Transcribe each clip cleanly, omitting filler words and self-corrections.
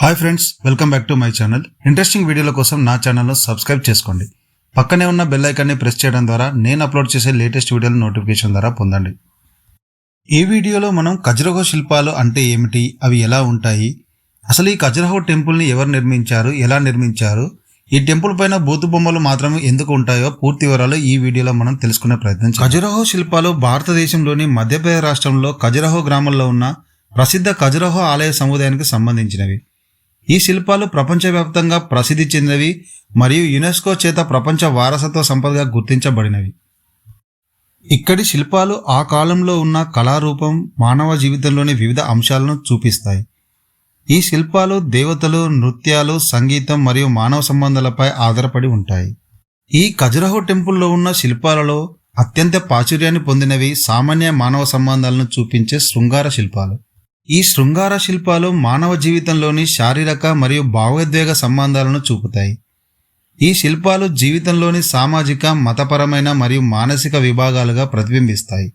Hi friends, welcome back to my channel. Interesting వీడియోల కోసం నా ఛానల్ను సబ్స్క్రైబ్ చేసుకోండి. పక్కనే ఉన్న బెల్ ఐకాన్ని ప్రెస్ చేయడం ద్వారా నేను అప్లోడ్ చేసే లేటెస్ట్ వీడియోల నోటిఫికేషన్ ద్వారా పొందండి. ఈ వీడియోలో మనం ఖజురహో శిల్పాలు అంటే ఏమిటి, అవి ఎలా ఉంటాయి, అసలు ఈ ఖజురహో టెంపుల్ని ఎవరు నిర్మించారు, ఎలా నిర్మించారు, ఈ టెంపుల్ పైన బూతు బొమ్మలు మాత్రమే ఎందుకు ఉంటాయో పూర్తి వివరాలు ఈ వీడియోలో మనం తెలుసుకునే ప్రయత్నం చేద్దాం. ఖజురహో శిల్పాలు భారతదేశంలోని మధ్యప్రదేశ్ రాష్ట్రంలో ఖజురహో గ్రామంలో ఉన్న ప్రసిద్ధ ఖజురహో ఆలయ సముదాయానికి సంబంధించినవి. ఈ శిల్పాలు ప్రపంచవ్యాప్తంగా ప్రసిద్ధి చెందినవి మరియు యునెస్కో చేత ప్రపంచ వారసత్వ సంపదగా గుర్తించబడినవి. ఇక్కడి శిల్పాలు ఆ కాలంలో ఉన్న కళారూపం, మానవ జీవితంలోని వివిధ అంశాలను చూపిస్తాయి. ఈ శిల్పాలు దేవతలు, నృత్యాలు, సంగీతం మరియు మానవ సంబంధాలపై ఆధారపడి ఉంటాయి. ఈ ఖజురహో టెంపుల్లో ఉన్న శిల్పాలలో అత్యంత ప్రాచుర్యాన్ని పొందినవి సామాన్య మానవ సంబంధాలను చూపించే శృంగార శిల్పాలు. ఈ శృంగార శిల్పాలు మానవ జీవితంలోని శారీరక మరియు భావోద్వేగ సంబంధాలను చూపుతాయి. ఈ శిల్పాలు జీవితంలోని సామాజిక, మతపరమైన మరియు మానసిక విభాగాలుగా ప్రతిబింబిస్తాయి.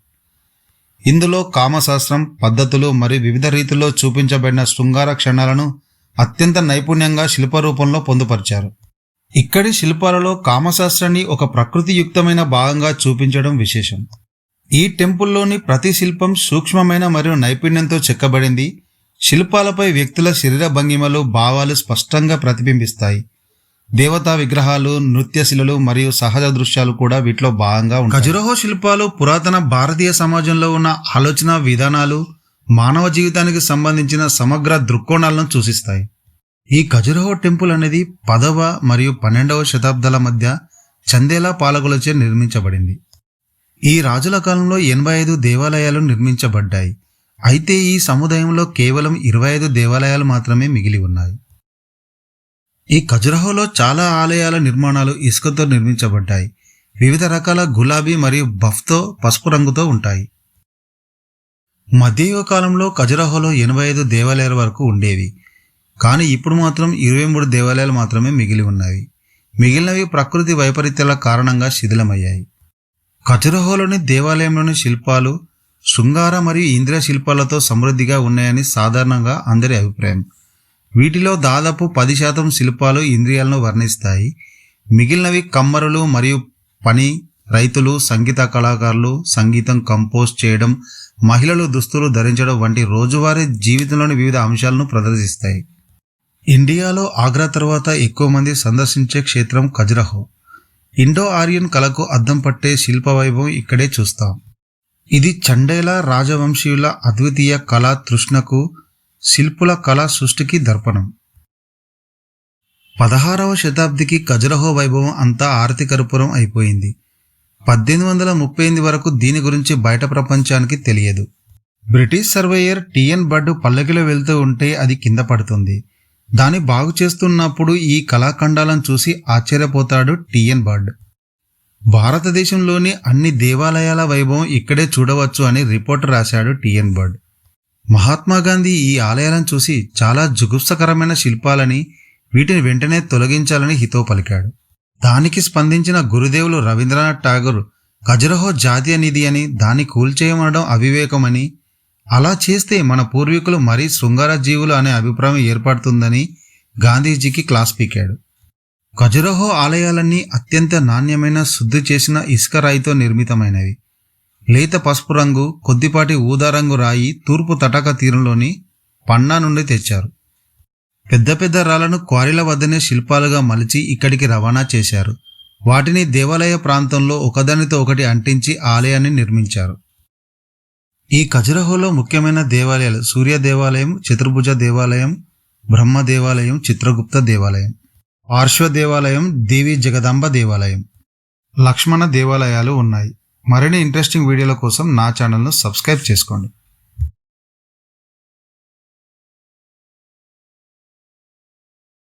ఇందులో కామశాస్త్రం, పద్ధతులు మరియు వివిధ రీతుల్లో చూపించబడిన శృంగార క్షణాలను అత్యంత నైపుణ్యంగా శిల్పరూపంలో పొందుపరిచారు. ఇక్కడి శిల్పాలలో కామశాస్త్రాన్ని ఒక ప్రకృతియుక్తమైన భాగంగా చూపించడం విశేషం. ఈ టెంపుల్లోని ప్రతి శిల్పం సూక్ష్మమైన మరియు నైపుణ్యంతో చెక్కబడింది. శిల్పాలపై వ్యక్తుల శరీర భంగిమలు, భావాలు స్పష్టంగా ప్రతిబింబిస్తాయి. దేవతా విగ్రహాలు, నృత్యశిలలు మరియు సహజ దృశ్యాలు కూడా వీటిలో భాగంగా ఉంటాయి. ఖజురహో శిల్పాలు పురాతన భారతీయ సమాజంలో ఉన్న ఆలోచన విధానాలు, మానవ జీవితానికి సంబంధించిన సమగ్ర దృక్కోణాలను సూచిస్తాయి. ఈ ఖజురహో టెంపుల్ అనేది 10వ మరియు 12వ శతాబ్దాల మధ్య చందేలా పాలకులచే నిర్మించబడింది. ఈ రాజుల కాలంలో 85 దేవాలయాలు నిర్మించబడ్డాయి. అయితే ఈ సముదాయంలో కేవలం 25 దేవాలయాలు మాత్రమే మిగిలి ఉన్నాయి. ఈ ఖజురహోలో చాలా ఆలయాల నిర్మాణాలు ఇసుకతో నిర్మించబడ్డాయి. వివిధ రకాల గులాబీ మరియు బఫ్తో పసుపు రంగుతో ఉంటాయి. మధ్యయుగ కాలంలో ఖజురహోలో 85 దేవాలయాల వరకు ఉండేవి. కానీ ఇప్పుడు మాత్రం 23 దేవాలయాలు మాత్రమే మిగిలి ఉన్నాయి. మిగిలినవి ప్రకృతి వైపరీత్యాల కారణంగా శిథిలమయ్యాయి. ఖజురహోలోని దేవాలయంలోని శిల్పాలు శృంగార మరియు ఇంద్రియ శిల్పాలతో సమృద్ధిగా ఉన్నాయని సాధారణంగా అందరి అభిప్రాయం. వీటిలో దాదాపు 10% శిల్పాలు ఇంద్రియాలను వర్ణిస్తాయి. మిగిలినవి కమ్మరులు మరియు పని, రైతులు, సంగీత కళాకారులు, సంగీతం కంపోజ్ చేయడం, మహిళలు దుస్తులు ధరించడం వంటి రోజువారీ జీవితంలోని వివిధ అంశాలను ప్రదర్శిస్తాయి. ఇండియాలో ఆగ్రా తర్వాత ఎక్కువ మంది సందర్శించే క్షేత్రం ఖజురహో. ఇండో ఆర్యన్ కళకు అద్దం పట్టే శిల్ప వైభవం ఇక్కడే చూస్తాం. ఇది చండేలా రాజవంశీయుల అద్వితీయ కళా తృష్ణకు, శిల్పుల కళా సృష్టికి దర్పణం. 16వ శతాబ్దికి ఖజురహో వైభవం అంతా ఆరతికర్పూరం అయిపోయింది. 1838 వరకు దీని గురించి బయట ప్రపంచానికి తెలియదు. బ్రిటిష్ సర్వేయర్ టిఎన్ బర్డ్ పల్లకిలో వెళ్తూ ఉంటే అది కింద పడుతుంది. దాన్ని బాగు చేస్తున్నప్పుడు ఈ కళాఖండాలను చూసి ఆశ్చర్యపోతాడు టిఎన్ బర్డ్. భారతదేశంలోని అన్ని దేవాలయాల వైభవం ఇక్కడే చూడవచ్చు అని రిపోర్ట్ రాశాడు టిఎన్ బర్డ్. మహాత్మా గాంధీ ఈ ఆలయాలను చూసి చాలా జుగుప్సకరమైన శిల్పాలని, వీటిని వెంటనే తొలగించాలని హితవు పలికాడు. దానికి స్పందించిన గురుదేవులు రవీంద్రనాథ్ ఠాగూర్ ఖజురహో జాతీయ నిధి అని, దాన్ని కూల్చేయమనడం అవివేకమని, అలా చేస్తే మన పూర్వీకులు మరీ శృంగార జీవులు అనే అభిప్రాయం ఏర్పడుతుందని గాంధీజీకి క్లాస్ పీకాడు. ఖజురహో ఆలయాలన్నీ అత్యంత నాణ్యమైన శుద్ధి చేసిన ఇసుక రాయితో నిర్మితమైనవి. లేత పసుపు రంగు, కొద్దిపాటి ఊదా రంగు రాయి తూర్పు తటాక తీరంలోని పన్నా నుండి తెచ్చారు. పెద్ద పెద్ద రాళ్లను క్వారీల వద్దనే శిల్పాలుగా మలిచి ఇక్కడికి రవాణా చేశారు. వాటిని దేవాలయ ప్రాంతంలో ఒకదానితో ఒకటి అంటించి ఆలయాన్ని నిర్మించారు. ఈ ఖజురహోలో ముఖ్యమైన దేవాలయాలు సూర్య దేవాలయం, చతుర్భుజ దేవాలయం, బ్రహ్మ దేవాలయం, చిత్రగుప్త దేవాలయం, పార్శ్వ దేవాలయం, దేవి జగదాంబ దేవాలయం, లక్ష్మణ దేవాలయాలు ఉన్నాయి. మరిన్ని ఇంట్రెస్టింగ్ వీడియోల కోసం నా ఛానల్ను సబ్స్క్రైబ్ చేసుకోండి.